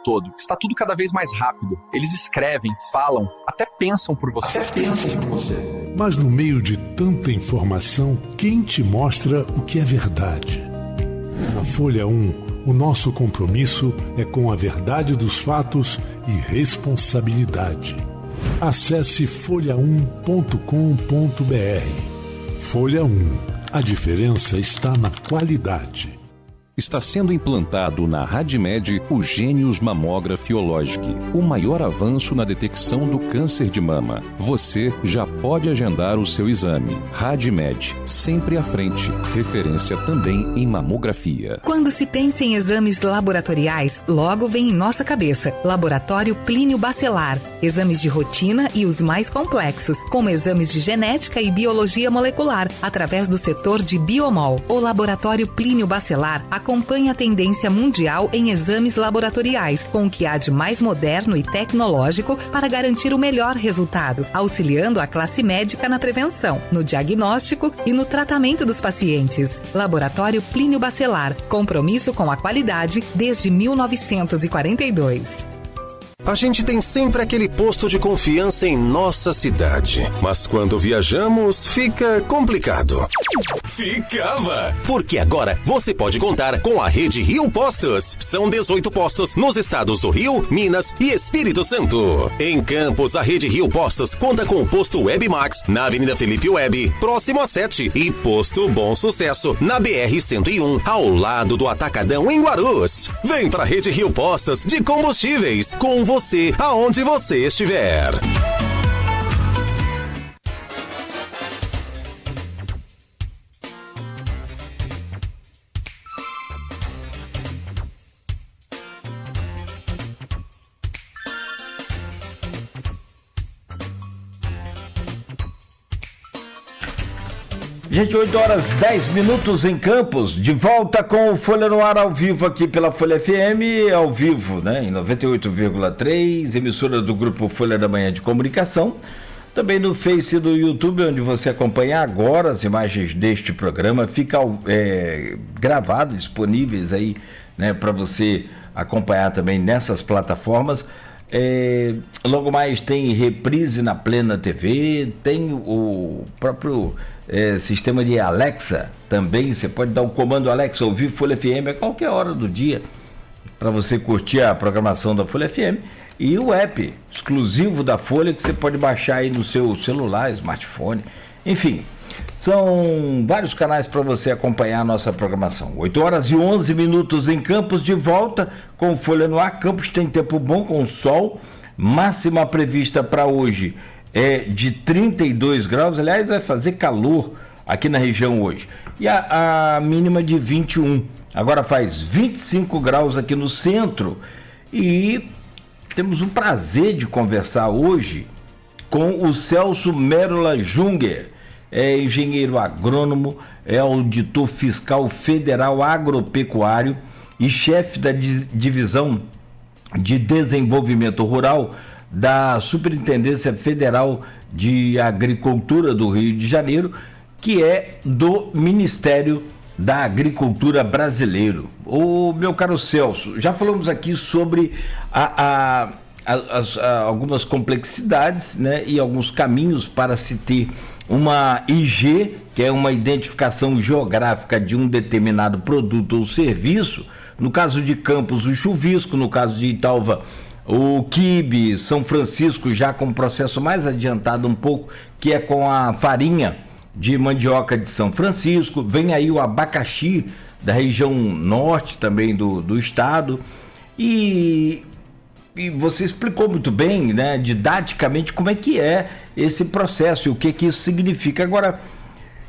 todo. Está tudo cada vez mais rápido. Eles escrevem, falam, até pensam por você. Mas no meio de tanta informação, quem te mostra o que é verdade? Na Folha 1, o nosso compromisso é com a verdade dos fatos e responsabilidade. Acesse folha1.com.br. Folha 1. A diferença está na qualidade. Está sendo implantado na RadMed o Gênios Mammografiologic, o maior avanço na detecção do câncer de mama. Você já pode agendar o seu exame. RadMed, sempre à frente. Referência também em mamografia. Quando se pensa em exames laboratoriais, logo vem em nossa cabeça Laboratório Plínio Bacelar. Exames de rotina e os mais complexos, como exames de genética e biologia molecular, através do setor de Biomol. O Laboratório Plínio Bacelar acompanha a tendência mundial em exames laboratoriais, com o que há de mais moderno e tecnológico para garantir o melhor resultado, auxiliando a classe médica na prevenção, no diagnóstico e no tratamento dos pacientes. Laboratório Plínio Bacelar, compromisso com a qualidade desde 1942. A gente tem sempre aquele posto de confiança em nossa cidade. Mas quando viajamos, fica complicado. Ficava! Porque agora você pode contar com a Rede Rio Postos. São 18 postos nos estados do Rio, Minas e Espírito Santo. Em Campos, a Rede Rio Postos conta com o posto Web Max, na Avenida Felipe Web, próximo a 7, e posto Bom Sucesso, na BR-101, ao lado do Atacadão, em Guarulhos. Vem pra Rede Rio Postos de Combustíveis, com você, aonde você estiver. Gente, 8 horas 10 minutos em Campos, de volta com o Folha no Ar ao vivo aqui pela Folha FM, ao vivo, né, em 98,3, emissora do Grupo Folha da Manhã de Comunicação, também no Face e do YouTube, onde você acompanha agora as imagens deste programa, fica gravado, disponíveis aí, né, para você acompanhar também nessas plataformas. Logo mais tem reprise na Plena TV, tem o próprio sistema de Alexa também. Você pode dar o comando Alexa, ouvir Folha FM a qualquer hora do dia para você curtir a programação da Folha FM, e o app exclusivo da Folha que você pode baixar aí no seu celular, smartphone, enfim, são vários canais para você acompanhar a nossa programação. 8 horas e 11 minutos em Campos, de volta com Folha no Ar. Campos tem tempo bom com sol, máxima prevista para hoje é de 32 graus, aliás, vai fazer calor aqui na região hoje, e a mínima de 21, agora faz 25 graus aqui no centro, e temos o prazer de conversar hoje com o Celso Merola Junger, é engenheiro agrônomo, é auditor fiscal federal agropecuário e chefe da divisão de desenvolvimento rural da Superintendência Federal de Agricultura do Rio de Janeiro, que é do Ministério da Agricultura brasileiro. Ô, meu caro Celso, já falamos aqui sobre algumas complexidades, né, e alguns caminhos para se ter uma IG, que é uma identificação geográfica de um determinado produto ou serviço. No caso de Campos, o chuvisco; no caso de Italva, o quibe; São Francisco já com um processo mais adiantado um pouco, que é com a farinha de mandioca de São Francisco. Vem aí o abacaxi da região norte também do estado, e você explicou muito bem, né, didaticamente, como é que é esse processo e o que isso significa. Agora,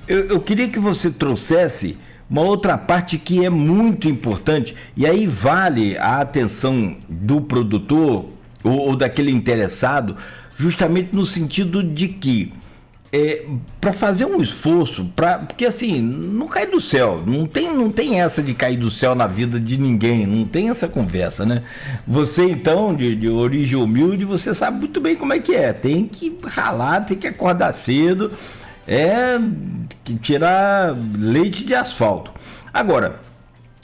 eu queria que você trouxesse uma outra parte que é muito importante, e aí vale a atenção do produtor ou daquele interessado, justamente no sentido de que para fazer um esforço, porque assim, não cai do céu, não tem essa de cair do céu na vida de ninguém, não tem essa conversa, né? Você então, de origem humilde, você sabe muito bem como é que é, tem que ralar, tem que acordar cedo, que tirar leite de asfalto. Agora,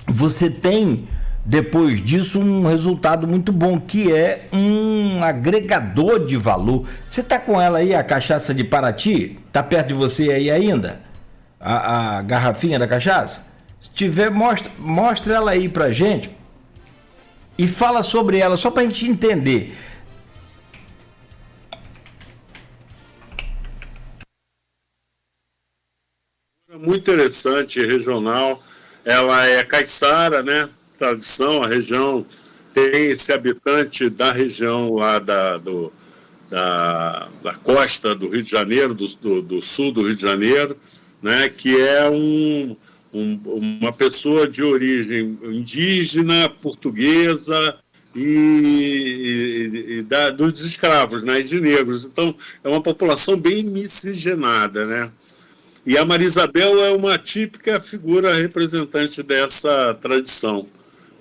você tem depois disso, um resultado muito bom, que é um agregador de valor. Você está com ela aí, a cachaça de Paraty? Está perto de você aí ainda? A garrafinha da cachaça? Se tiver, mostra ela aí pra gente e fala sobre ela, só pra gente entender. Muito interessante, regional. Ela é caiçara, né? Tradição, a região tem esse habitante da região lá da costa do Rio de Janeiro, do sul do Rio de Janeiro, né? Que é uma pessoa de origem indígena, portuguesa dos escravos, né? E de negros. Então, é uma população bem miscigenada, né? E a Maria Isabel é uma típica figura representante dessa tradição,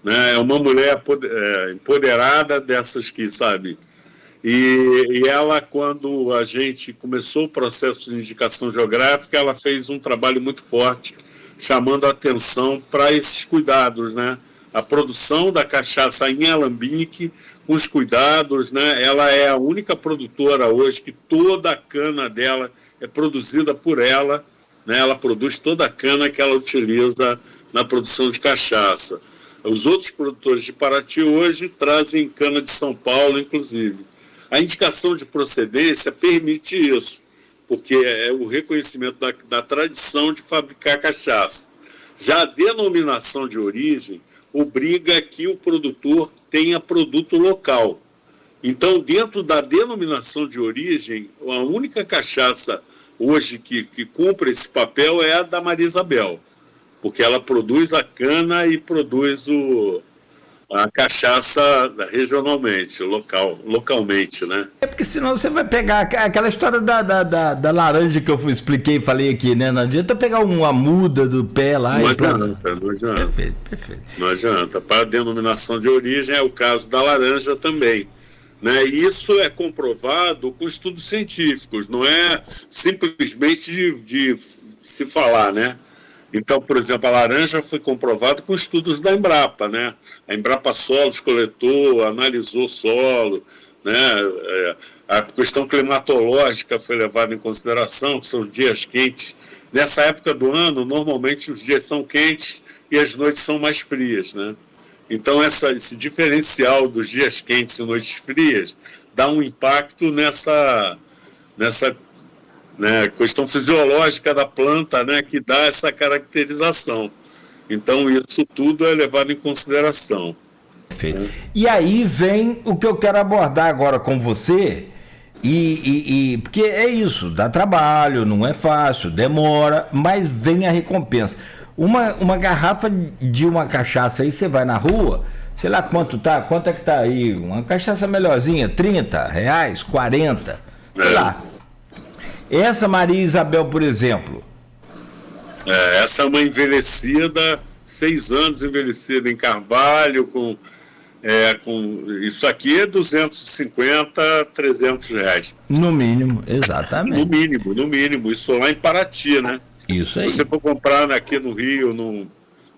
né? É uma mulher empoderada dessas que, sabe? E ela, quando a gente começou o processo de indicação geográfica, ela fez um trabalho muito forte, chamando a atenção para esses cuidados, né? A produção da cachaça em alambique, com os cuidados, né? Ela é a única produtora hoje que toda a cana dela é produzida por ela, né? Ela produz toda a cana que ela utiliza na produção de cachaça. Os outros produtores de Paraty hoje trazem cana de São Paulo, inclusive. A indicação de procedência permite isso, porque é o reconhecimento da tradição de fabricar cachaça. Já a denominação de origem obriga que o produtor tenha produto local. Então, dentro da denominação de origem, a única cachaça hoje que cumpre esse papel é a da Maria Isabel, porque ela produz a cana e produz a cachaça regionalmente, localmente, né? É porque senão você vai pegar aquela história da laranja que eu expliquei e falei aqui, né? Não adianta pegar uma muda do pé lá não e... adianta. Perfeito. Não adianta. Para a denominação de origem é o caso da laranja também. Né? E isso é comprovado com estudos científicos, não é simplesmente de se falar, né? Então, por exemplo, a laranja foi comprovado com estudos da Embrapa, né? A Embrapa Solos coletou, analisou o solo, né? A questão climatológica foi levada em consideração, que são dias quentes. Nessa época do ano, normalmente os dias são quentes e as noites são mais frias, né? Então, esse diferencial dos dias quentes e noites frias dá um impacto nessa né, questão fisiológica da planta, né, que dá essa caracterização. Então, isso tudo é levado em consideração. Perfeito. E aí vem o que eu quero abordar agora com você, porque é isso, dá trabalho, não é fácil, demora, mas vem a recompensa. Uma garrafa de uma cachaça aí, você vai na rua, sei lá quanto é que tá aí, uma cachaça melhorzinha, R$30, 40, sei lá. Essa Maria Isabel, por exemplo. Essa é uma envelhecida, 6 anos envelhecida em carvalho, com isso aqui é 250, R$300. No mínimo, exatamente. No mínimo, isso lá em Paraty, né? Isso aí. Se você for comprar aqui no Rio,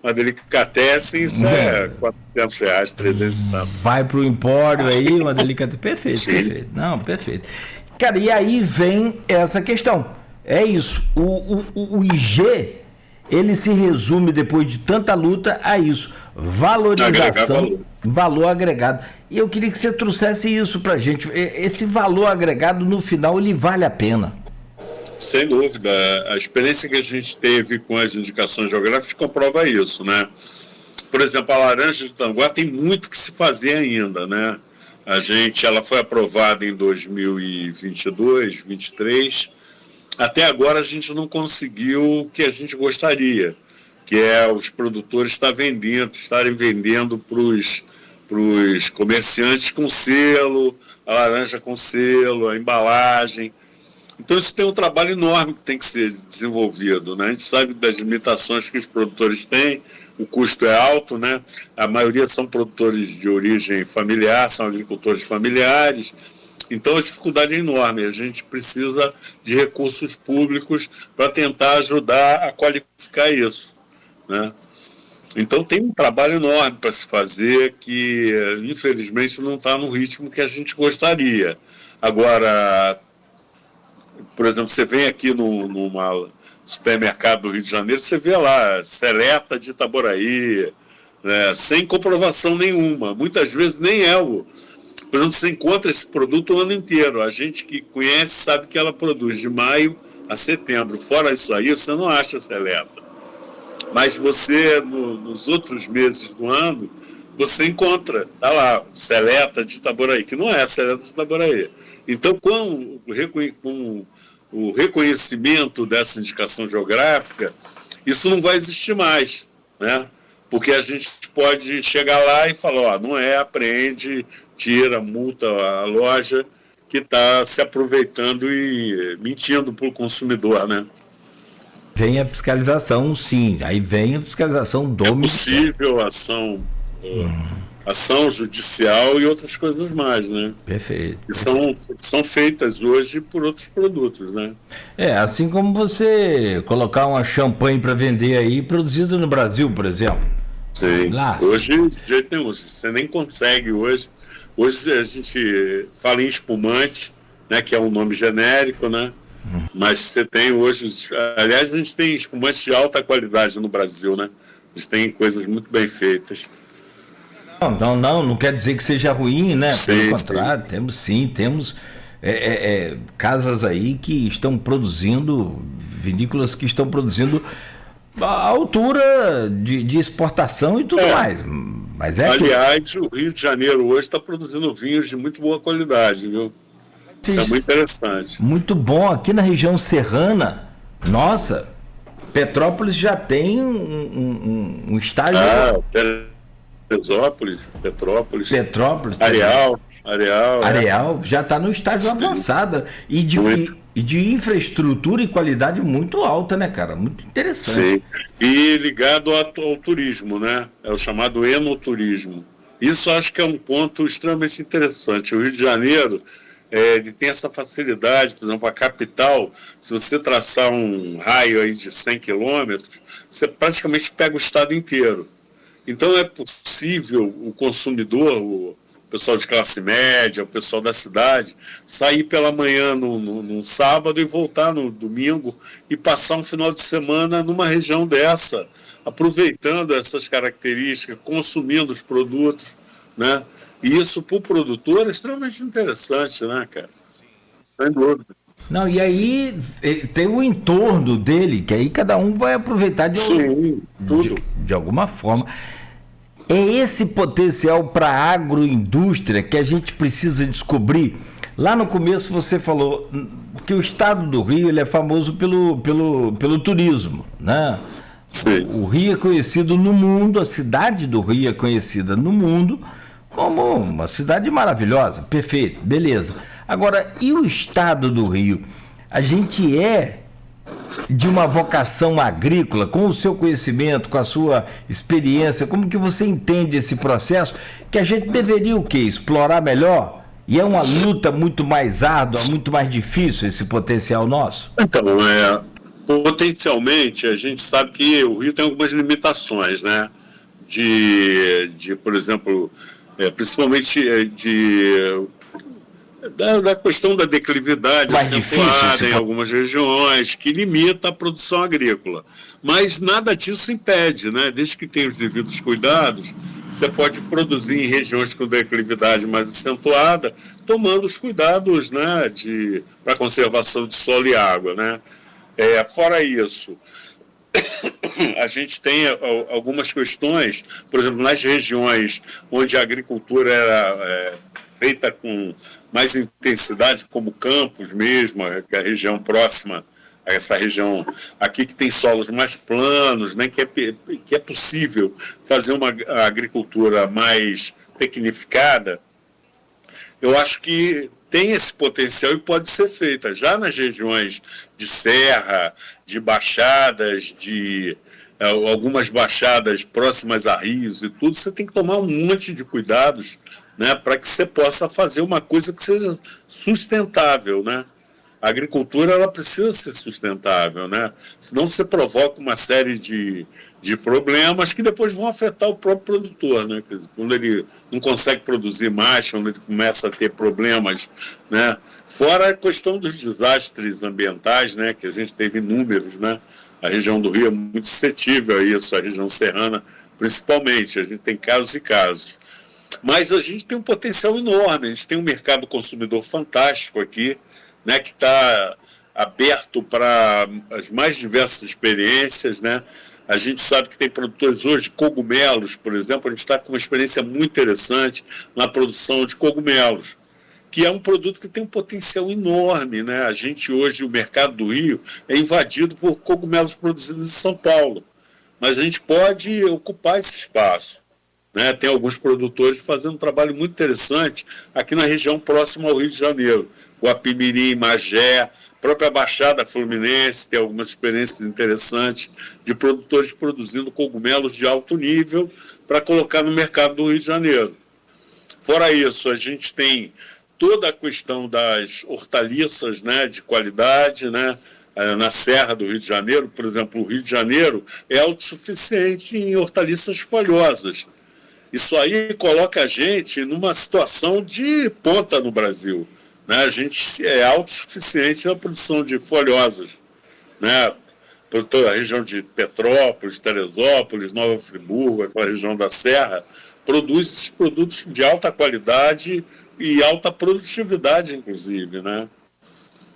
uma delicatessen, isso é R$400, 300 e tanto. Vai pro empório aí, uma delicatessen. Perfeito. Não, perfeito. Cara, e aí vem essa questão. É isso. O IG, ele se resume, depois de tanta luta, a isso. Valorização, valor agregado. E eu queria que você trouxesse isso pra gente. Esse valor agregado, no final, ele vale a pena. Sem dúvida. A experiência que a gente teve com as indicações geográficas comprova isso, né? Por exemplo, a laranja de Tanguá tem muito que se fazer ainda, né? Ela foi aprovada em 2022, 2023. Até agora a gente não conseguiu o que a gente gostaria, que é os produtores estarem vendendo para os comerciantes com selo, a laranja com selo, a embalagem. Então isso tem um trabalho enorme que tem que ser desenvolvido, né? A gente sabe das limitações que os produtores têm, o custo é alto, né? A maioria são produtores de origem familiar, são agricultores familiares, então a dificuldade é enorme. A gente precisa de recursos públicos para tentar ajudar a qualificar isso, né? Então tem um trabalho enorme para se fazer que, infelizmente, não está no ritmo que a gente gostaria. Agora, por exemplo, você vem aqui numa supermercado do Rio de Janeiro, você vê lá, Seleta de Itaboraí, né, sem comprovação nenhuma. Muitas vezes nem é o... Por exemplo, você encontra esse produto o ano inteiro. A gente que conhece sabe que ela produz de maio a setembro. Fora isso aí, você não acha Seleta. Mas você, nos outros meses do ano, você encontra, tá lá, Seleta de Itaboraí, que não é a Seleta de Itaboraí. Então, com o reconhecimento dessa indicação geográfica, isso não vai existir mais, né? Porque a gente pode chegar lá e falar, não é, apreende, tira, multa a loja que está se aproveitando e mentindo para o consumidor, né? Vem a fiscalização, sim. Aí vem a fiscalização do Ministério. É possível ação judicial e outras coisas mais, né? Perfeito. Que são feitas hoje por outros produtos, né? Assim como você colocar uma champanhe para vender aí, produzida no Brasil, por exemplo. Sim. Lá. Hoje, de jeito nenhum, você nem consegue hoje. Hoje a gente fala em espumante, né, que é um nome genérico, né? Mas você tem hoje... Aliás, a gente tem espumantes de alta qualidade no Brasil, né? Eles têm coisas muito bem feitas. Não quer dizer que seja ruim, né? Pelo contrário, temos casas aí que estão produzindo, vinícolas que estão produzindo a altura de exportação e tudo mais. Mas aliás, o Rio de Janeiro hoje está produzindo vinhos de muito boa qualidade, viu? Isso é muito interessante. Muito bom. Aqui na região serrana, nossa, Petrópolis já tem um estágio... Petrópolis, Areal já está no estágio avançado e de infraestrutura e qualidade muito alta, né, cara? Muito interessante. Sim. E ligado ao turismo, né? É o chamado enoturismo. Isso acho que é um ponto extremamente interessante. O Rio de Janeiro, ele tem essa facilidade, por exemplo, a capital, se você traçar um raio aí de 100 quilômetros, você praticamente pega o estado inteiro. Então é possível o consumidor, o pessoal de classe média, o pessoal da cidade, sair pela manhã num sábado e voltar no domingo e passar um final de semana numa região dessa, aproveitando essas características, consumindo os produtos, né? E isso para o produtor é extremamente interessante, né, cara? Sem dúvida. Não, e aí tem o entorno dele, que aí cada um vai aproveitar de alguma forma. É esse potencial para a agroindústria que a gente precisa descobrir. Lá no começo você falou que o estado do Rio ele é famoso pelo turismo, né? Sim. O Rio é conhecido no mundo, a cidade do Rio é conhecida no mundo como uma cidade maravilhosa, perfeito, beleza. Agora, e o estado do Rio? A gente é de uma vocação agrícola, com o seu conhecimento, com a sua experiência, como que você entende esse processo que a gente deveria o quê? Explorar melhor? E é uma luta muito mais árdua, muito mais difícil esse potencial nosso? Então, potencialmente, a gente sabe que o Rio tem algumas limitações, né? Por exemplo, principalmente da questão da declividade acentuada em algumas regiões, que limita a produção agrícola. Mas nada disso impede, né? Desde que tenha os devidos cuidados, você pode produzir em regiões com declividade mais acentuada, tomando os cuidados, né, para conservação de solo e água, né? Fora isso, a gente tem algumas questões, por exemplo, nas regiões onde a agricultura era feita com mais intensidade, como Campos mesmo, que é a região próxima a essa região aqui, que tem solos mais planos, né, que é possível fazer uma agricultura mais tecnificada. Eu acho que tem esse potencial e pode ser feita. Já nas regiões de serra, de baixadas, algumas baixadas próximas a rios e tudo, você tem que tomar um monte de cuidados, né, para que você possa fazer uma coisa que seja sustentável, né? A agricultura ela precisa ser sustentável, né? Senão você provoca uma série de problemas que depois vão afetar o próprio produtor, né? Quer dizer, quando ele não consegue produzir mais, quando ele começa a ter problemas, né? Fora a questão dos desastres ambientais, né? Que a gente teve inúmeros, né? A região do Rio é muito suscetível a isso, a região serrana principalmente, a gente tem casos e casos. Mas a gente tem um potencial enorme, a gente tem um mercado consumidor fantástico aqui, né, que está aberto para as mais diversas experiências, né? A gente sabe que tem produtores hoje de cogumelos, por exemplo, a gente está com uma experiência muito interessante na produção de cogumelos, que é um produto que tem um potencial enorme, né? A gente hoje, o mercado do Rio, é invadido por cogumelos produzidos em São Paulo, mas a gente pode ocupar esse espaço, né? Tem alguns produtores fazendo um trabalho muito interessante aqui na região próxima ao Rio de Janeiro, Guapimirim, Magé, própria Baixada Fluminense tem algumas experiências interessantes de produtores produzindo cogumelos de alto nível para colocar no mercado do Rio de Janeiro. Fora isso, a gente tem toda a questão das hortaliças, né, de qualidade, né, na Serra do Rio de Janeiro, por exemplo, o Rio de Janeiro é autossuficiente em hortaliças folhosas. Isso aí coloca a gente numa situação de ponta no Brasil, né? A gente é autossuficiente na produção de folhosas, né? Por toda a região de Petrópolis, Teresópolis, Nova Friburgo, aquela região da Serra, produz esses produtos de alta qualidade e alta produtividade, inclusive, né?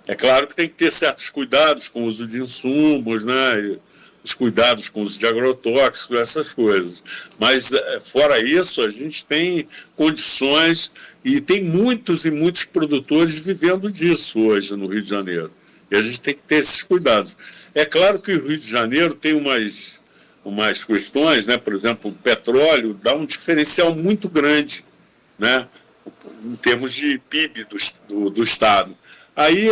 É claro que tem que ter certos cuidados com o uso de insumos, né? Os cuidados com o uso de agrotóxicos, essas coisas. Mas, fora isso, a gente tem condições e tem muitos e muitos produtores vivendo disso hoje no Rio de Janeiro. E a gente tem que ter esses cuidados. É claro que o Rio de Janeiro tem umas questões, né? Por exemplo, o petróleo dá um diferencial muito grande, né? Em termos de PIB do Estado. Aí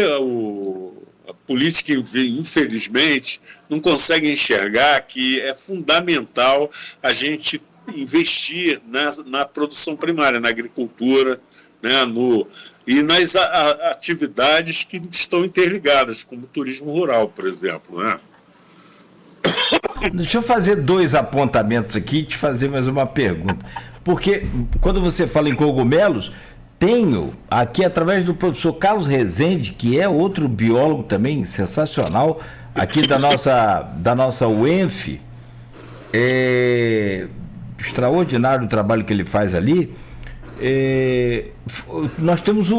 a política, infelizmente, não consegue enxergar que é fundamental a gente investir na produção primária, na agricultura, né, e nas atividades que estão interligadas, como o turismo rural, por exemplo, né? Deixa eu fazer 2 apontamentos aqui e te fazer mais uma pergunta. Porque quando você fala em cogumelos, tenho aqui, através do professor Carlos Rezende, que é outro biólogo também sensacional, aqui da nossa UENF, extraordinário o trabalho que ele faz ali. Nós temos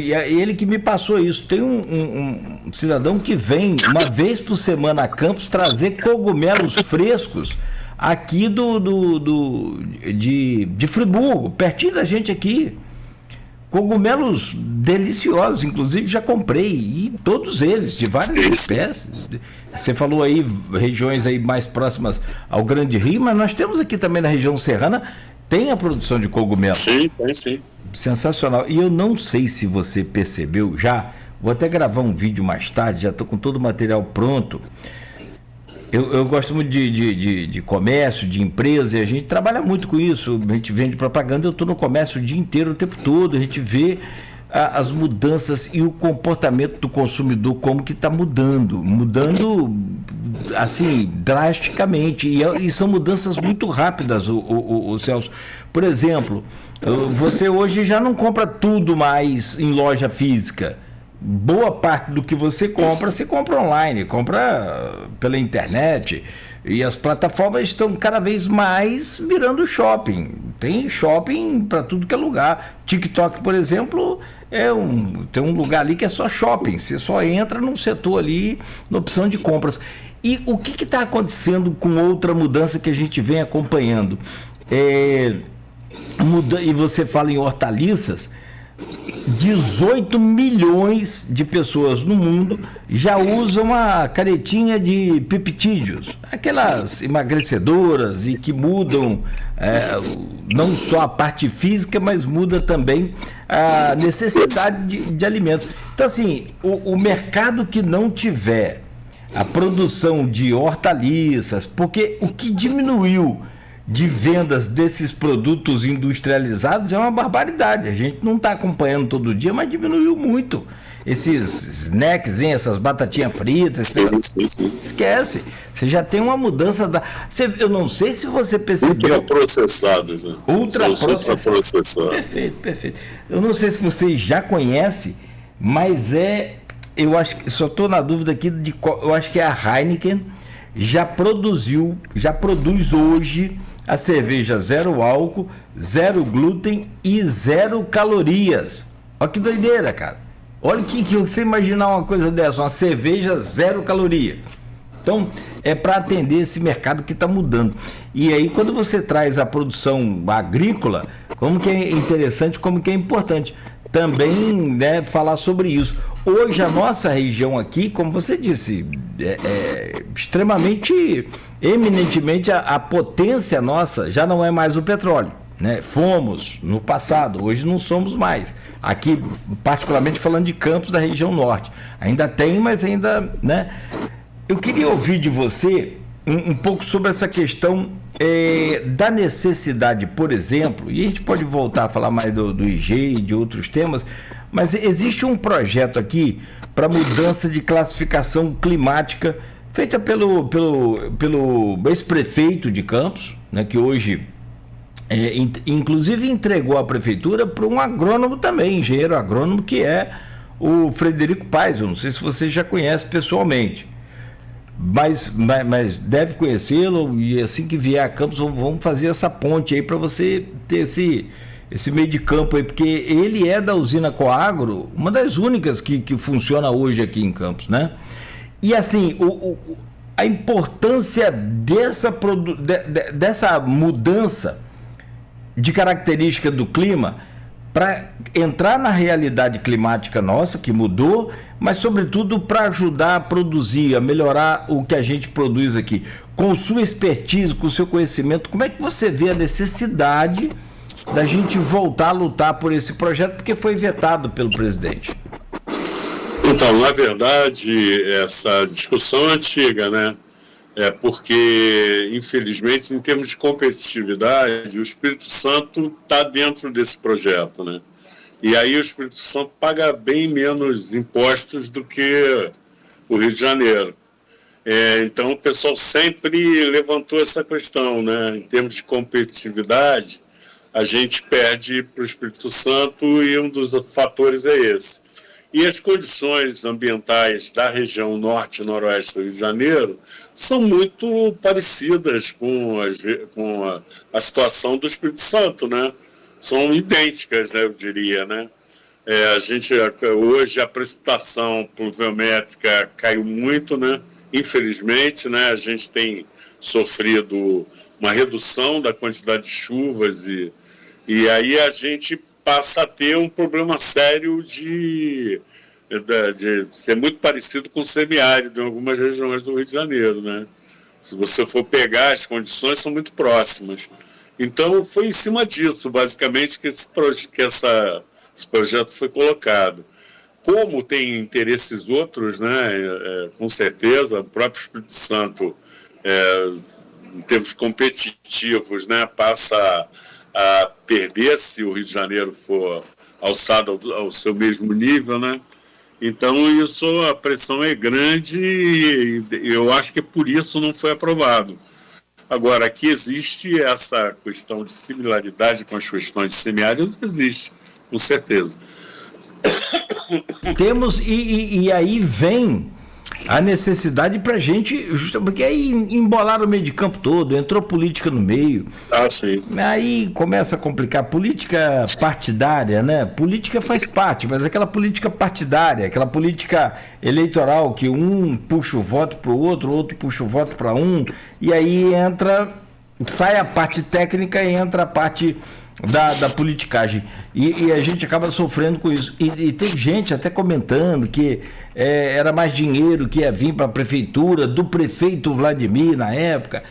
ele que me passou isso. Tem um cidadão que vem uma vez por semana a Campos trazer cogumelos frescos aqui de Friburgo, pertinho da gente aqui. Cogumelos deliciosos, inclusive já comprei, e todos eles, de várias espécies. Você falou aí, regiões aí mais próximas ao Grande Rio, mas nós temos aqui também na região serrana, tem a produção de cogumelos. Sim, tem sim. Sensacional. E eu não sei se você percebeu já, vou até gravar um vídeo mais tarde, já estou com todo o material pronto. Eu gosto muito de comércio, de empresa, e a gente trabalha muito com isso, a gente vende propaganda, eu estou no comércio o dia inteiro, o tempo todo, a gente vê as mudanças e o comportamento do consumidor, como que está mudando assim, drasticamente, e são mudanças muito rápidas, o Celso. Por exemplo, você hoje já não compra tudo mais em loja física. Boa parte do que você compra online, compra pela internet, e as plataformas estão cada vez mais virando shopping. Tem shopping para tudo que é lugar. TikTok, por exemplo, tem um lugar ali que é só shopping. Você só entra num setor ali, na opção de compras. E o que está acontecendo com outra mudança que a gente vem acompanhando? E você fala em hortaliças. 18 milhões de pessoas no mundo já usam a canetinha de peptídeos, aquelas emagrecedoras e que mudam não só a parte física, mas muda também a necessidade de alimento. Então, assim, o mercado que não tiver a produção de hortaliças, porque o que diminuiu de vendas desses produtos industrializados é uma barbaridade. A gente não está acompanhando todo dia, mas diminuiu muito. Esses snacks, essas batatinhas fritas, sim. Esquece. Você já tem uma mudança eu não sei se você percebeu. Ultraprocessados, né? Ultraprocessados. Perfeito. Eu não sei se você já conhece, mas eu acho que só estou na dúvida aqui de qual. Eu acho que a Heineken já produz hoje a cerveja 0 álcool, 0 glúten e 0 calorias. Olha que doideira, cara. Olha que você imaginar uma coisa dessa, uma cerveja 0 caloria. Então, é para atender esse mercado que está mudando. E aí, quando você traz a produção agrícola, como que é interessante, como que é importante também, né, falar sobre isso. Hoje, a nossa região aqui, como você disse, extremamente, eminentemente, a potência nossa já não é mais o petróleo. Né? Fomos no passado, hoje não somos mais. Aqui, particularmente falando de Campos, da região norte. Ainda tem, mas ainda, né? Eu queria ouvir de você um pouco sobre essa questão da necessidade, por exemplo, e a gente pode voltar a falar mais do IG e de outros temas, mas existe um projeto aqui para mudança de classificação climática feita pelo ex-prefeito de Campos, né, que hoje inclusive entregou a prefeitura para um agrônomo também, engenheiro agrônomo, que é o Frederico Paes. Eu não sei se você já conhece pessoalmente, mas deve conhecê-lo, e assim que vier a Campos vamos fazer essa ponte aí para você ter esse meio de campo aí, porque ele é da usina Coagro, uma das únicas que funciona hoje aqui em Campos, né? E assim, a importância dessa mudança de característica do clima para entrar na realidade climática nossa, que mudou, mas sobretudo para ajudar a produzir, a melhorar o que a gente produz aqui. Com sua expertise, com o seu conhecimento, como é que você vê a necessidade da gente voltar a lutar por esse projeto, porque foi vetado pelo presidente? Então, na verdade, essa discussão é antiga, né? Porque, infelizmente, em termos de competitividade, o Espírito Santo está dentro desse projeto, né? E aí o Espírito Santo paga bem menos impostos do que o Rio de Janeiro. Então, o pessoal sempre levantou essa questão, né? Em termos de competitividade, a gente perde para o Espírito Santo e um dos fatores é esse. E as condições ambientais da região norte e noroeste do Rio de Janeiro são muito parecidas com a situação do Espírito Santo, né? São idênticas, né, eu diria, né? Hoje a precipitação pluviométrica caiu muito, né? Infelizmente, né, a gente tem sofrido uma redução da quantidade de chuvas e aí a gente passa a ter um problema sério de ser muito parecido com o semiárido em algumas regiões do Rio de Janeiro, né? Se você for pegar, as condições são muito próximas. Então, foi em cima disso, basicamente, que esse projeto foi colocado. Como tem interesses outros, né? Com certeza, o próprio Espírito Santo, em termos competitivos, né? Passa a perder se o Rio de Janeiro for alçado ao seu mesmo nível, né? Então, a pressão é grande e eu acho que por isso não foi aprovado. Agora, aqui existe essa questão de similaridade com as questões de semiáridos, existe, com certeza. Temos, e aí vem a necessidade para a gente, porque aí embolaram o meio de campo todo, entrou política no meio. Ah, sim. Aí começa a complicar. Política partidária, né? Política faz parte, mas aquela política partidária, aquela política eleitoral que um puxa o voto para o outro puxa o voto para um, e aí sai a parte técnica e entra a parte da politicagem, e a gente acaba sofrendo com isso, e tem gente até comentando que era mais dinheiro que ia vir para a prefeitura, do prefeito Vladimir na época,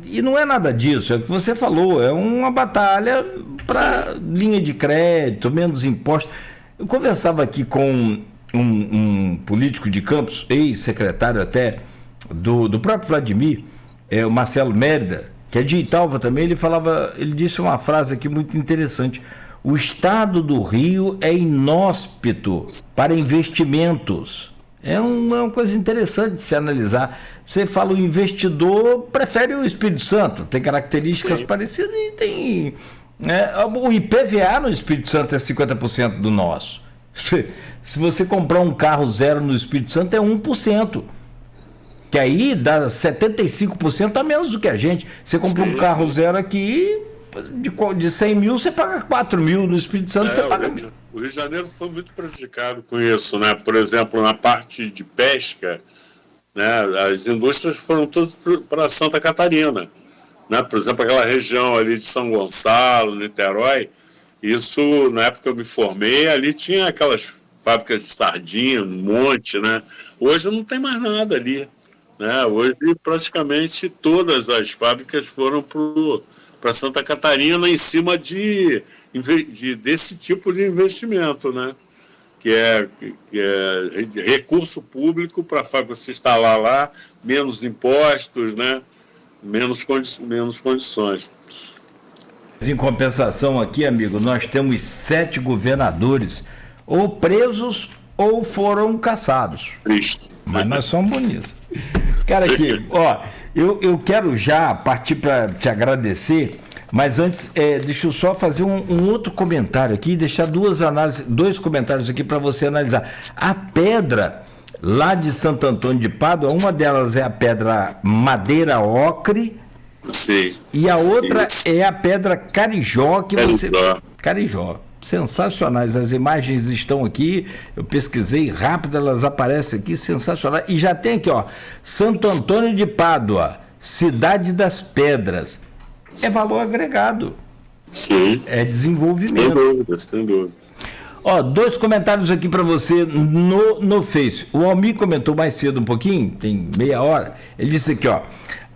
e não é nada disso, é o que você falou, é uma batalha para linha de crédito, menos impostos. Eu conversava aqui com um político de Campos, ex-secretário até do próprio Vladimir, o Marcelo Mérida, que é de Italva também, ele disse uma frase aqui muito interessante: o estado do Rio é inóspito para investimentos. É uma coisa interessante de se analisar. Você fala, o investidor prefere o Espírito Santo, tem características parecidas e tem... o IPVA no Espírito Santo é 50% do nosso. Se você comprar um carro zero no Espírito Santo é 1%. Que aí dá 75% a menos do que a gente. Você compra um carro zero aqui, de 100 mil, você paga 4 mil. No Espírito Santo você paga... O Rio de Janeiro foi muito prejudicado com isso, né? Por exemplo, na parte de pesca, né, as indústrias foram todas para Santa Catarina. Né? Por exemplo, aquela região ali de São Gonçalo, Niterói, isso, na época que eu me formei, ali tinha aquelas fábricas de sardinha, um monte, né? Hoje não tem mais nada ali. Né? Hoje, praticamente, todas as fábricas foram para Santa Catarina em cima desse tipo de investimento, né? Que é recurso público para a fábrica se instalar lá, menos impostos, né? Menos condições. Em compensação aqui, amigo, nós temos 7 governadores ou presos ou foram caçados. Triste. Mas nós somos bonitos. Cara, aqui, ó, eu quero já partir para te agradecer, mas antes, deixa eu só fazer um outro comentário aqui, deixar dois comentários aqui para você analisar. A pedra lá de Santo Antônio de Pádua, uma delas é a pedra madeira ocre, sim, e a outra é a pedra carijó, que você... Carijó. Sensacionais, as imagens estão aqui, eu pesquisei rápido, elas aparecem aqui, sensacionais. E já tem aqui, ó, Santo Antônio de Pádua, Cidade das Pedras. É valor agregado. Sim. É desenvolvimento. Sem dúvida. Ó, 2 comentários aqui para você no Face. O Almir comentou mais cedo um pouquinho, tem meia hora. Ele disse aqui, ó,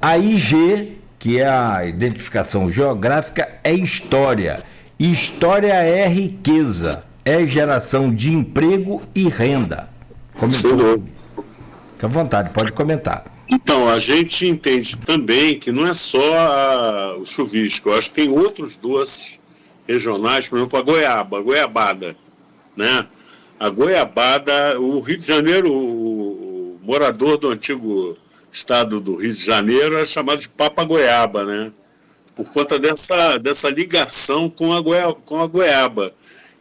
a IG, que é a identificação geográfica, é história. História é riqueza, é geração de emprego e renda. Comentou. Fica à vontade, pode comentar. Então, a gente entende também que não é só o chuvisco. Eu acho que tem outros doces regionais, por exemplo, a goiabada. Né? A goiabada, o Rio de Janeiro, o morador do antigo estado do Rio de Janeiro era chamado de Papa Goiaba, né? Por conta dessa ligação com a goiaba.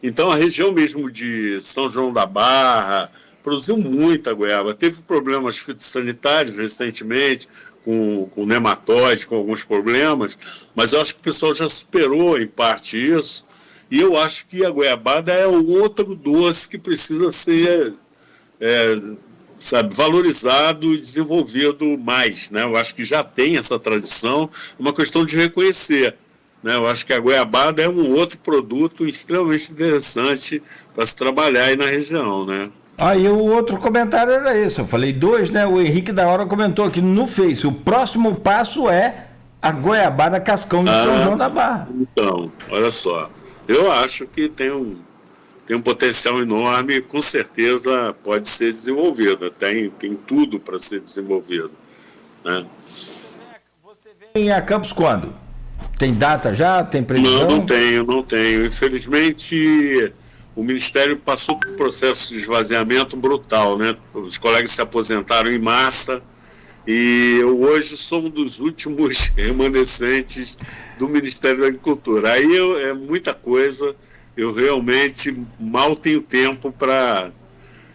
Então, a região mesmo de São João da Barra produziu muita goiaba. Teve problemas fitossanitários recentemente, com nematóide, com alguns problemas, mas eu acho que o pessoal já superou, em parte, isso. E eu acho que a goiabada é o outro doce que precisa ser valorizado e desenvolvido mais, né? Eu acho que já tem essa tradição, é uma questão de reconhecer, né? Eu acho que a goiabada é um outro produto extremamente interessante para se trabalhar aí na região, né? Aí o outro comentário era esse, eu falei 2, né? O Henrique da Hora comentou aqui no Face, o próximo passo é a goiabada cascão de São João da Barra. Então, olha só, eu acho que tem um potencial enorme, com certeza pode ser desenvolvido, tem tudo para ser desenvolvido. Né? Você vem a Campos quando? Tem data já? Tem previsão? Não tenho. Infelizmente, o Ministério passou por um processo de esvaziamento brutal, né? Os colegas se aposentaram em massa e eu hoje sou um dos últimos remanescentes do Ministério da Agricultura. Aí é muita coisa. Eu realmente mal tenho tempo para...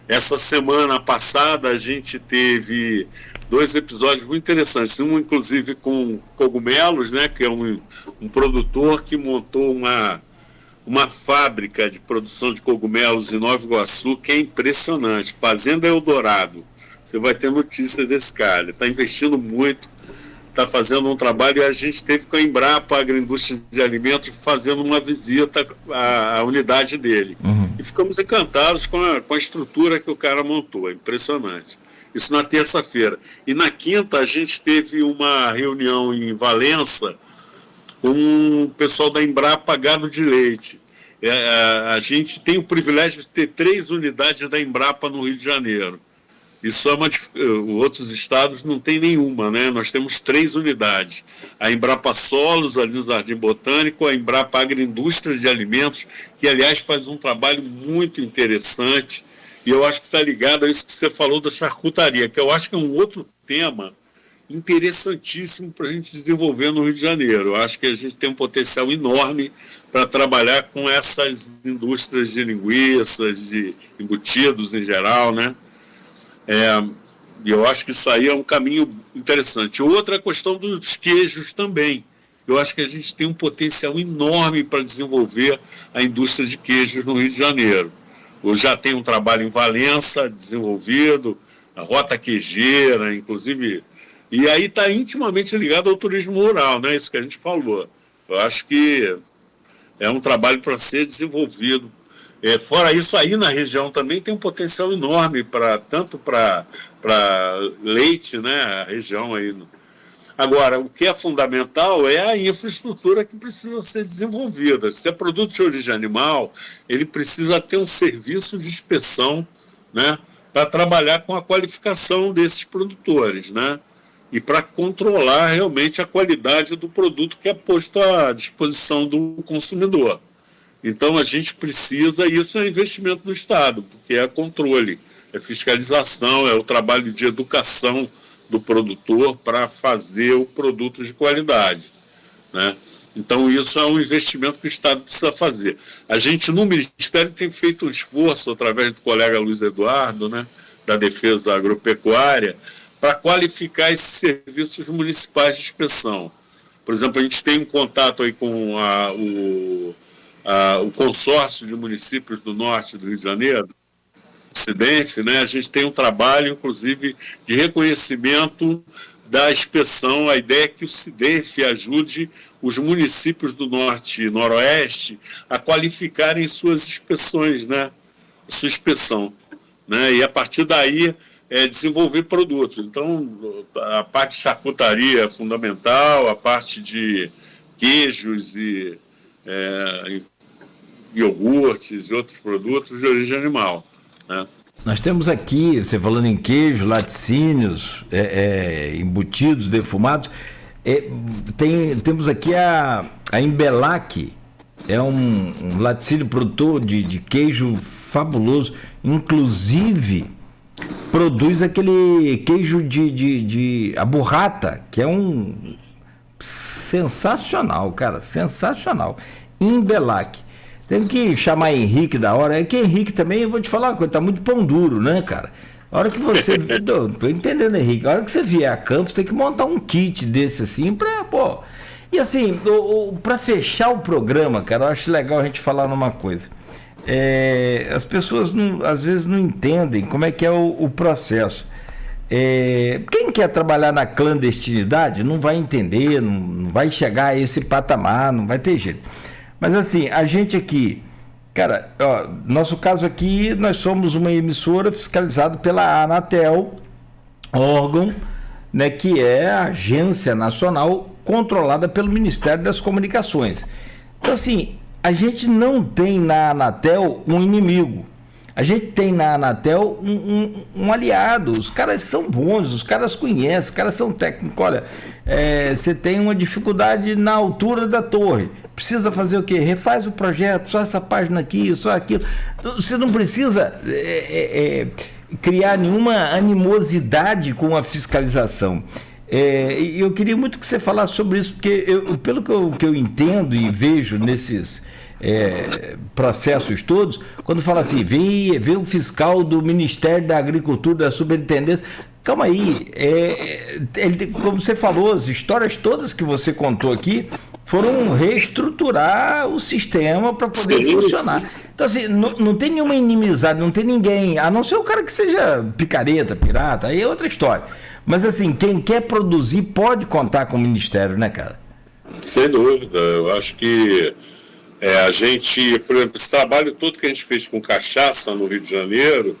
Essa semana passada a gente teve 2 episódios muito interessantes. Um, inclusive, com cogumelos, né, que é um produtor que montou uma fábrica de produção de cogumelos em Nova Iguaçu, que é impressionante. Fazenda Eldorado. Você vai ter notícia desse cara. Ele está investindo muito, está fazendo um trabalho, e a gente teve com a Embrapa, a Agroindústria de Alimentos, fazendo uma visita à unidade dele. Uhum. E ficamos encantados com a estrutura que o cara montou, é impressionante. Isso na terça-feira. E na quinta a gente teve uma reunião em Valença com o pessoal da Embrapa Gado de Leite. A gente tem o privilégio de ter 3 unidades da Embrapa no Rio de Janeiro. Isso outros estados não tem nenhuma, né? Nós temos 3 unidades. A Embrapa Solos, ali no Jardim Botânico, a Embrapa Agroindústria de Alimentos, que, aliás, faz um trabalho muito interessante. E eu acho que está ligado a isso que você falou da charcutaria, que eu acho que é um outro tema interessantíssimo para a gente desenvolver no Rio de Janeiro. Eu acho que a gente tem um potencial enorme para trabalhar com essas indústrias de linguiças, de embutidos em geral, né? E eu acho que isso aí é um caminho interessante. Outra é a questão dos queijos também. Eu acho que a gente tem um potencial enorme para desenvolver a indústria de queijos no Rio de Janeiro. Eu já tenho um trabalho em Valença desenvolvido, a Rota Queijeira, inclusive. E aí está intimamente ligado ao turismo rural, né? Isso que a gente falou. Eu acho que é um trabalho para ser desenvolvido. Fora isso, aí na região também tem um potencial enorme, tanto para leite, né? A região aí. Agora, o que é fundamental é a infraestrutura que precisa ser desenvolvida. Se é produto de origem animal, ele precisa ter um serviço de inspeção, né? Para trabalhar com a qualificação desses produtores, né? E para controlar realmente a qualidade do produto que é posto à disposição do consumidor. Então, a gente precisa, isso é investimento do Estado, porque é controle, é fiscalização, é o trabalho de educação do produtor para fazer o produto de qualidade, né? Então, isso é um investimento que o Estado precisa fazer. A gente, no Ministério, tem feito um esforço, através do colega Luiz Eduardo, né, da Defesa Agropecuária, para qualificar esses serviços municipais de inspeção. Por exemplo, a gente tem um contato aí com o consórcio de municípios do norte do Rio de Janeiro, o SIDENF, né? A gente tem um trabalho, inclusive, de reconhecimento da inspeção. A ideia é que o SIDENF ajude os municípios do norte e noroeste a qualificarem suas inspeções, né? Sua inspeção, né? E a partir daí desenvolver produtos. Então, a parte de charcutaria é fundamental, a parte de queijos e iogurtes e outros produtos de origem animal, né? Nós temos aqui, você falando em queijo, laticínios, embutidos, defumados, temos aqui a Embelac, é um laticínio produtor de queijo fabuloso, inclusive produz aquele queijo a burrata, que é um sensacional, cara, sensacional. Embelac. Tem que chamar Henrique da hora. É que Henrique também, eu vou te falar uma coisa, tá muito pão duro, né, cara? A hora que você... Tô entendendo, Henrique. A hora que você vier a Campos, tem que montar um kit desse assim pô... E assim, para fechar o programa, cara, eu acho legal a gente falar numa coisa. As pessoas às vezes não entendem como é que é o processo. Quem quer trabalhar na clandestinidade não vai entender, não vai chegar a esse patamar, não vai ter jeito. Mas assim, a gente aqui, cara, nosso caso aqui, nós somos uma emissora fiscalizada pela Anatel, órgão, né, que é a agência nacional controlada pelo Ministério das Comunicações. Então assim, a gente não tem na Anatel um inimigo. A gente tem na Anatel um aliado. Os caras são bons, os caras conhecem, os caras são técnicos. Olha, você tem uma dificuldade na altura da torre. Precisa fazer o quê? Refaz o projeto, só essa página aqui, só aquilo. Você não precisa criar nenhuma animosidade com a fiscalização. Eu queria muito que você falasse sobre isso, porque pelo que eu entendo e vejo nesses processos todos, quando fala assim, vê o fiscal do Ministério da Agricultura, da Superintendência, calma aí, como você falou, as histórias todas que você contou aqui foram reestruturar o sistema para poder funcionar. Então assim, não tem nenhuma inimizade, não tem ninguém, a não ser o cara que seja picareta, pirata, aí é outra história. Mas assim, quem quer produzir pode contar com o Ministério, né, cara? Sem dúvida, eu acho que a gente, por exemplo, esse trabalho todo que a gente fez com cachaça no Rio de Janeiro,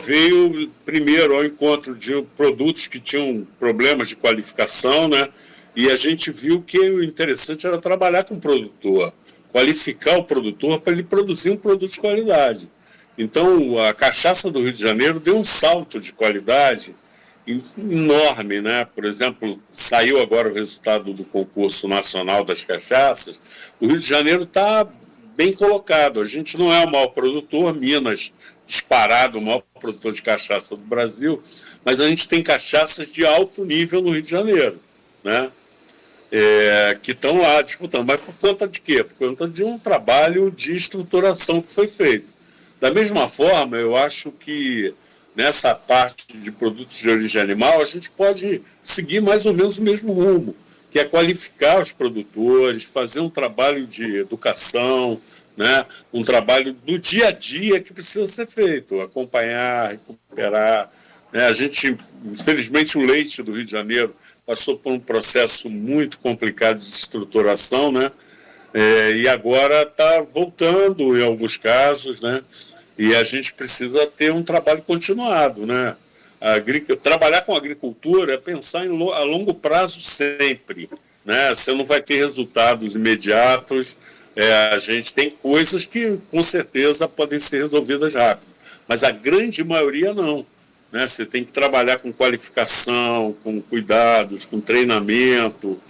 veio primeiro ao encontro de produtos que tinham problemas de qualificação, né? E a gente viu que o interessante era trabalhar com o produtor, qualificar o produtor para ele produzir um produto de qualidade. Então, a cachaça do Rio de Janeiro deu um salto de qualidade enorme, né? Por exemplo, saiu agora o resultado do concurso nacional das cachaças. O Rio de Janeiro está bem colocado. A gente não é o maior produtor, Minas disparado o maior produtor de cachaça do Brasil, mas a gente tem cachaças de alto nível no Rio de Janeiro, né? Que estão lá disputando. Mas por conta de quê? Por conta de um trabalho de estruturação que foi feito. Da mesma forma, eu acho que nessa parte de produtos de origem animal, a gente pode seguir mais ou menos o mesmo rumo, que é qualificar os produtores, fazer um trabalho de educação, né? Um trabalho do dia a dia que precisa ser feito, acompanhar, recuperar. Né? A gente, infelizmente, o leite do Rio de Janeiro passou por um processo muito complicado de estruturação, né? E agora está voltando em alguns casos, né? E a gente precisa ter um trabalho continuado, né? Trabalhar com agricultura é pensar a longo prazo sempre, né? Você não vai ter resultados imediatos. A gente tem coisas que, com certeza, podem ser resolvidas rápido, mas a grande maioria não, né? Você tem que trabalhar com qualificação, com cuidados, com treinamento,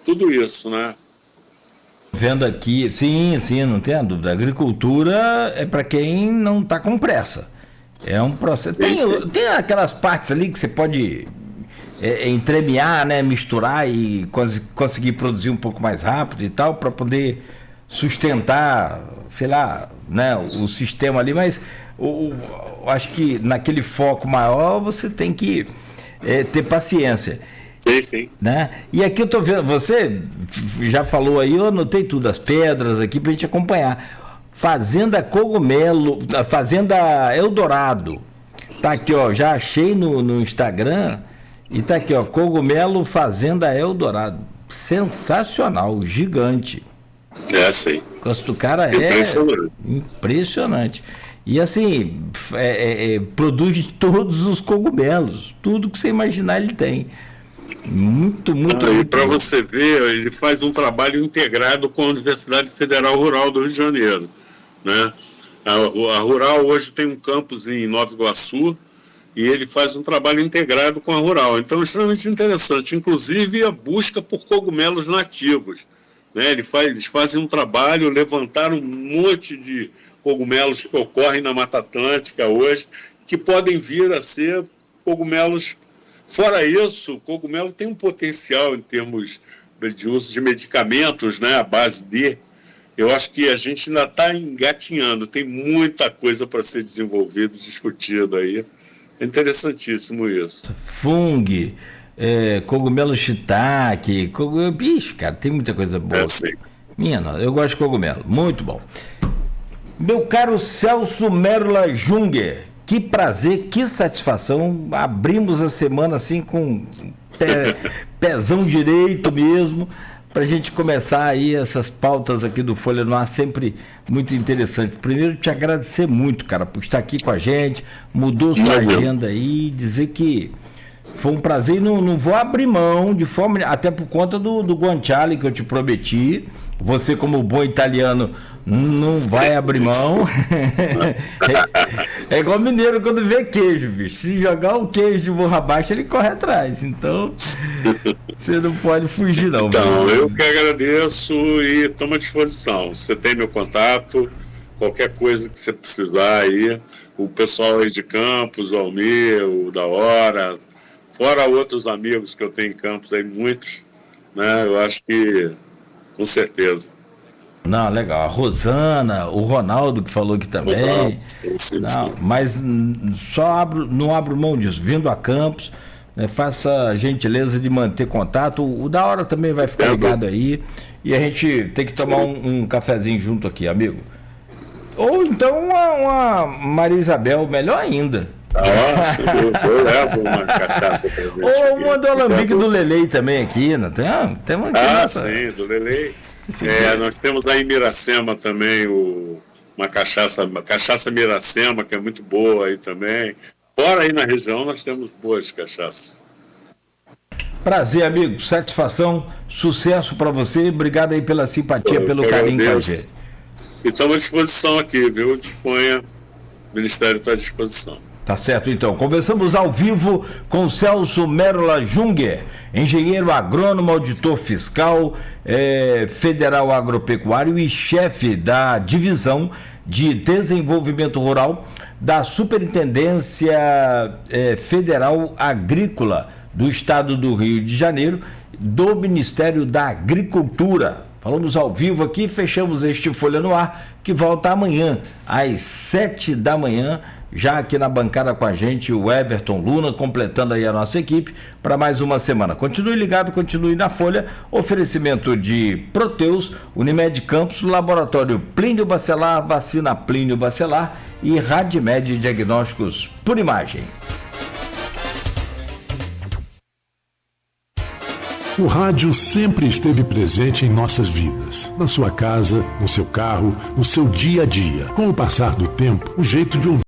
tudo isso, né? Vendo aqui, sim, não tem dúvida. A agricultura é para quem não está com pressa. É um processo. Tem aquelas partes ali que você pode entremear, né, misturar e conseguir produzir um pouco mais rápido e tal, para poder sustentar, sei lá, né, o sistema ali. Mas acho que naquele foco maior você tem que ter paciência. Sim. Né? E aqui eu tô vendo, você já falou aí, eu anotei tudo, as pedras aqui pra gente acompanhar. Fazenda Cogumelo, Fazenda Eldorado. Tá aqui, ó, já achei no Instagram e tá aqui, ó, Cogumelo Fazenda Eldorado. Sensacional, gigante. Sim. O gosto do cara impressionante. E assim, produz todos os cogumelos, tudo que você imaginar ele tem. Muito. E para você ver, ele faz um trabalho integrado com a Universidade Federal Rural do Rio de Janeiro, né? A Rural hoje tem um campus em Nova Iguaçu e ele faz um trabalho integrado com a Rural. Então é extremamente interessante, inclusive a busca por cogumelos nativos, né? Eles fazem um trabalho, levantaram um monte de cogumelos que ocorrem na Mata Atlântica hoje, que podem vir a ser cogumelos. Fora isso, o cogumelo tem um potencial em termos de uso de medicamentos, né, à base de. Eu acho que a gente ainda está engatinhando, tem muita coisa para ser desenvolvida, discutida aí. É interessantíssimo isso. Fungo, cogumelo shiitake, bicho, cara, tem muita coisa boa. Eu gosto de cogumelo, muito bom. Meu caro Celso Merla Junger, que prazer, que satisfação. Abrimos a semana assim com pezão direito mesmo, para a gente começar aí essas pautas aqui do Folha no Ar, sempre muito interessante. Primeiro, te agradecer muito, cara, por estar aqui com a gente, mudou sua agenda aí, dizer que foi um prazer e não vou abrir mão de forma, até por conta do guanciale que eu te prometi. Você, como bom italiano, não vai abrir mão. É igual mineiro quando vê queijo, bicho. Se jogar o queijo de morra baixa, ele corre atrás. Então, você não pode fugir, não. Então, eu que agradeço e estou à disposição. Você tem meu contato, qualquer coisa que você precisar aí. O pessoal aí de Campos, o Almir, o da Hora, fora outros amigos que eu tenho em Campos aí, muitos, né? Eu acho que, com certeza. Não, legal. A Rosana, o Ronaldo que falou aqui também. Sim. Mas não abro mão disso. Vindo a Campos, né, faça a gentileza de manter contato. O da Hora também vai ficar ligado aí. E a gente tem que tomar um cafezinho junto aqui, amigo. Ou então uma Maria Isabel, melhor ainda. Nossa, eu levo uma cachaça pra gente. Ou uma do Alambique do Lelei também aqui, não tem? Tem uma aqui sim, do Lelei. Nós temos aí em Miracema também uma cachaça Miracema, que é muito boa aí também. Fora aí na região nós temos boas cachaças. Prazer, amigo, satisfação, sucesso para você, obrigado aí pela simpatia, pelo carinho com a gente. E estamos à disposição aqui, viu? Disponha. o Ministério está à disposição. Tá certo, então. Conversamos ao vivo com Celso Merola Junger, engenheiro agrônomo, auditor fiscal, federal agropecuário e chefe da divisão de desenvolvimento rural da Superintendência Federal Agrícola do Estado do Rio de Janeiro, do Ministério da Agricultura. Falamos ao vivo aqui, fechamos este Folha no Ar, que volta amanhã, às 7 da manhã, já aqui na bancada com a gente, o Everton Luna, completando aí a nossa equipe, para mais uma semana. Continue ligado, continue na Folha. Oferecimento de Proteus, Unimed Campos, Laboratório Plínio Bacelar, Vacina Plínio Bacelar e Radmed Diagnósticos por Imagem. O rádio sempre esteve presente em nossas vidas. Na sua casa, no seu carro, no seu dia a dia. Com o passar do tempo, o jeito de ouvir